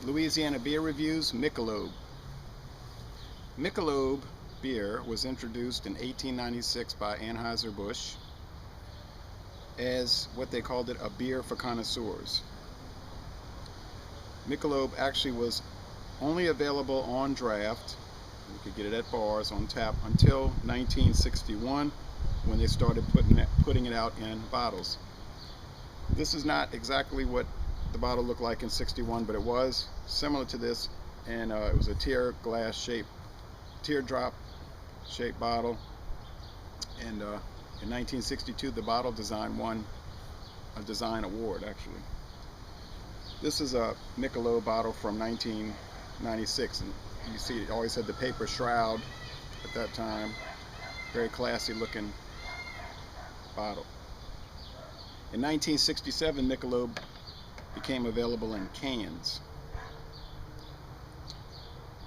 Louisiana beer reviews. Michelob. Michelob beer was introduced in 1896 by Anheuser-Busch as what they called it, a beer for connoisseurs. Michelob actually was only available on draft. You could get it at bars on tap until 1961 when they started putting it out in bottles. This is not exactly what the bottle looked like in 61, but it was similar to this, and it was a teardrop shaped bottle. And in 1962, the bottle design won a design award, actually. This is a Michelob bottle from 1996, and you see it always had the paper shroud at that time. Very classy looking bottle. In 1967, Michelob became available in cans,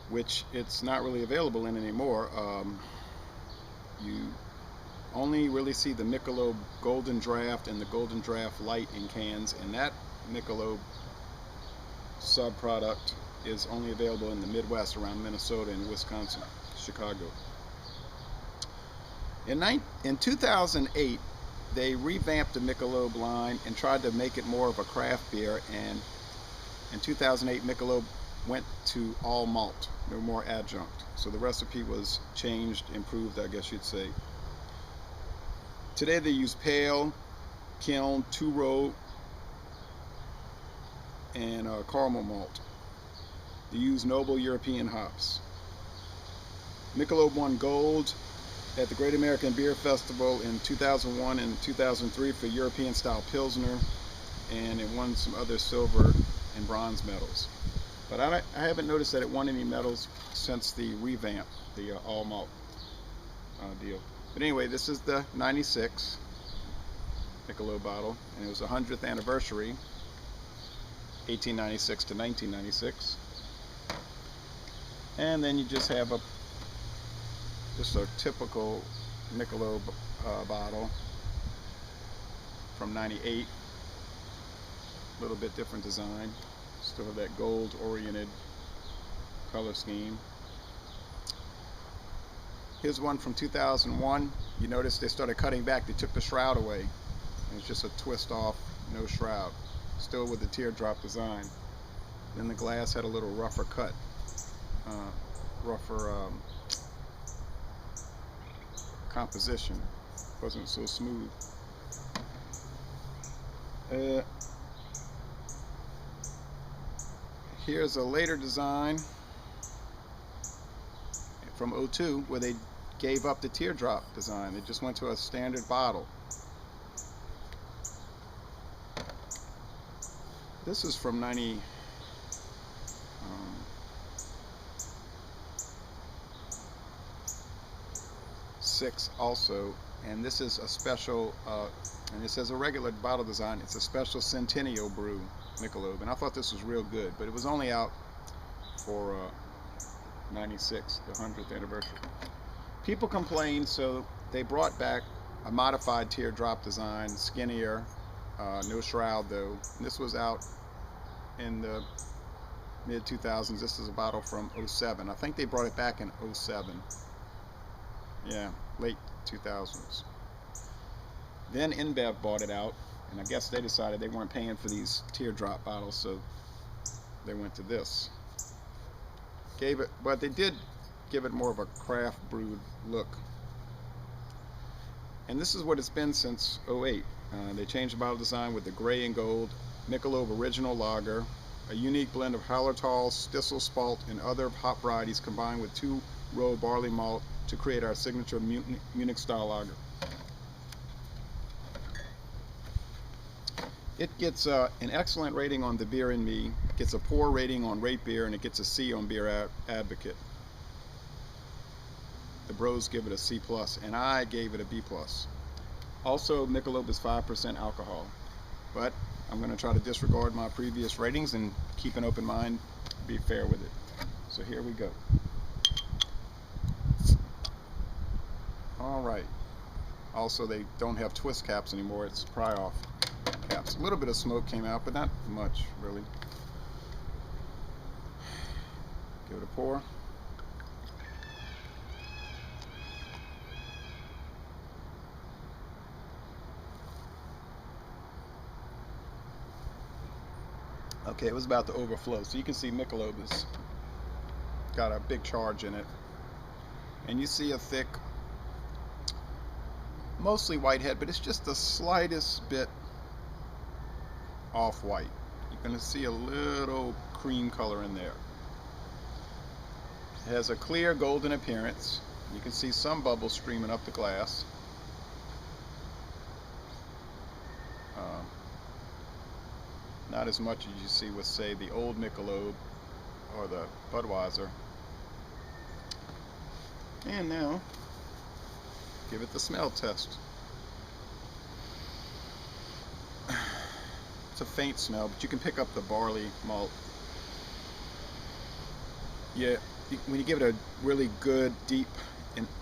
which it's not really available in anymore. You only really see the Michelob Golden Draft and the Golden Draft Light in cans, and that Michelob subproduct is only available in the Midwest around Minnesota and Wisconsin, Chicago. In 2008, they revamped the Michelob line and tried to make it more of a craft beer, and in 2008 Michelob went to all malt, no more adjunct. So the recipe was changed, improved, I guess you'd say. Today they use pale, kiln, two-row, and caramel malt. They use noble European hops. Michelob won gold at the Great American Beer Festival in 2001 and 2003 for European style Pilsner, and it won some other silver and bronze medals. But I haven't noticed that it won any medals since the revamp, the all malt deal. But anyway, this is the 96 Michelob bottle, and it was the 100th anniversary, 1896 to 1996. And then you just have just a typical Michelob bottle from 98. A little bit different design. Still have that gold oriented color scheme. Here's one from 2001. You notice they started cutting back. They took the shroud away. And it's just a twist off, no shroud. Still with the teardrop design. Then the glass had a little rougher cut. Rougher composition. Wasn't so smooth. Here's a later design from '02 where they gave up the teardrop design. They just went to a standard bottle. This is from 96 also, and this is a special, and it says a regular bottle design. It's a special Centennial Brew Michelob, and I thought this was real good, but it was only out for 96, the 100th anniversary. People complained, so they brought back a modified teardrop design, skinnier, no shroud though. And this was out in the mid 2000s. This is a bottle from '07. I think they brought it back in '07. Yeah, late 2000s. Then InBev bought it out, and I guess they decided they weren't paying for these teardrop bottles, so they went to this. But they did give it more of a craft brewed look. And this is what it's been since '08. They changed the bottle design with the gray and gold Michelob Original Lager, a unique blend of Hallertau, Stissel Spalt, and other hop varieties combined with two-row barley malt to create our signature Munich-style lager. It gets an excellent rating on the Beer and Me, gets a poor rating on Rate Beer, and it gets a C on Beer Advocate. The bros give it a C+, and I gave it a B+. Also, Michelob is 5% alcohol, but I'm going to try to disregard my previous ratings and keep an open mind, be fair with it. So here we go. All right. Also, they don't have twist caps anymore. It's pry-off caps. A little bit of smoke came out, but not much, really. Give it a pour. Okay, it was about to overflow. So you can see Michelob has got a big charge in it. And you see a thick, mostly white head, but it's just the slightest bit off-white. You're going to see a little cream color in there. It has a clear golden appearance. You can see some bubbles streaming up the glass. Not as much as you see with, say, the old Michelob or the Budweiser. And now, give it the smell test. It's a faint smell, but you can pick up the barley malt. Yeah, when you give it a really good, deep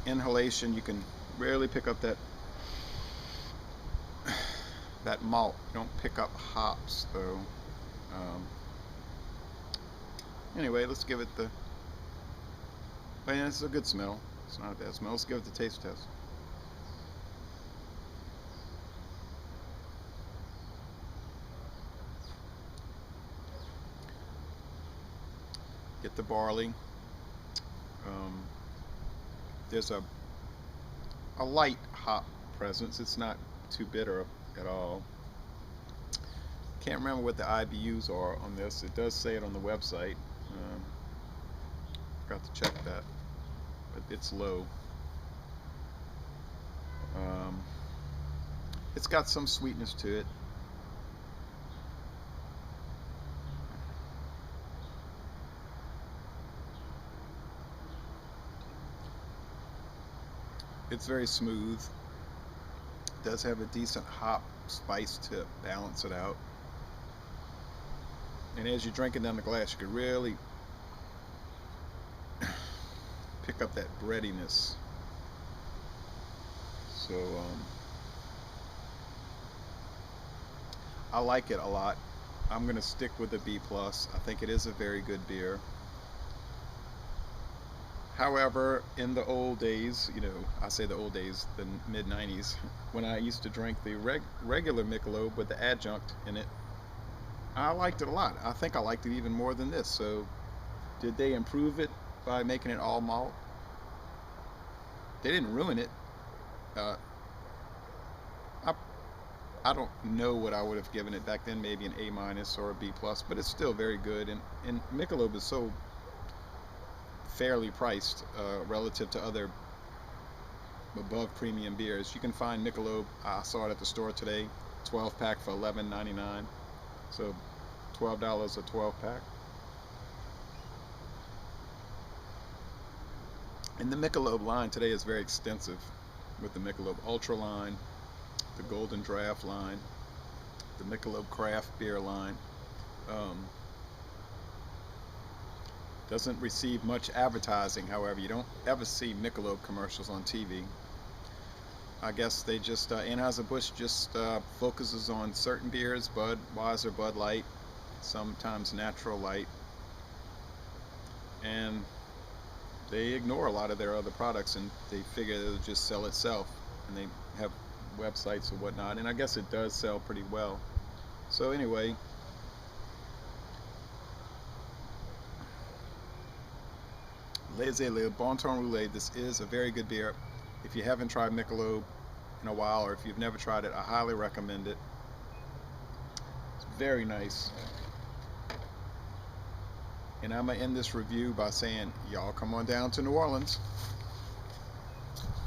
inhalation, you can really pick up that malt. You don't pick up hops, though. Anyway, let's give it the... Oh, yeah, it's a good smell. It's not a bad smell. Let's give it the taste test. Get the barley. There's a light hop presence. It's not too bitter at all. Can't remember what the IBUs are on this. It does say it on the website. Forgot to check that, but it's low. It's got some sweetness to it. It's very smooth. It does have a decent hop spice to balance it out. And as you're drinking down the glass, you can really pick up that breadiness. So I like it a lot. I'm gonna stick with the B+. I think it is a very good beer. However, in the old days, you know, I say the old days, the mid-90s, when I used to drink the regular Michelob with the adjunct in it, I liked it a lot. I think I liked it even more than this. So did they improve it by making it all malt? They didn't ruin it. I don't know what I would have given it back then, maybe an A- or a B+, but it's still very good. And Michelob is so fairly priced relative to other above premium beers. You can find Michelob, I saw it at the store today, 12-pack for $11.99. So $12 a 12-pack. And the Michelob line today is very extensive, with the Michelob Ultra line, the Golden Draft line, the Michelob Craft Beer line. Doesn't receive much advertising, however. You don't ever see Michelob commercials on TV. I guess they just, Anheuser-Busch just focuses on certain beers, Budweiser, Bud Light, sometimes Natural Light, and they ignore a lot of their other products, and they figure it'll just sell itself, and they have websites and whatnot, and I guess it does sell pretty well. So anyway, Le Bon Ton Roulé, this is a very good beer. If you haven't tried Michelob in a while, or if you've never tried it, I highly recommend it. It's very nice. And I'm going to end this review by saying, y'all come on down to New Orleans.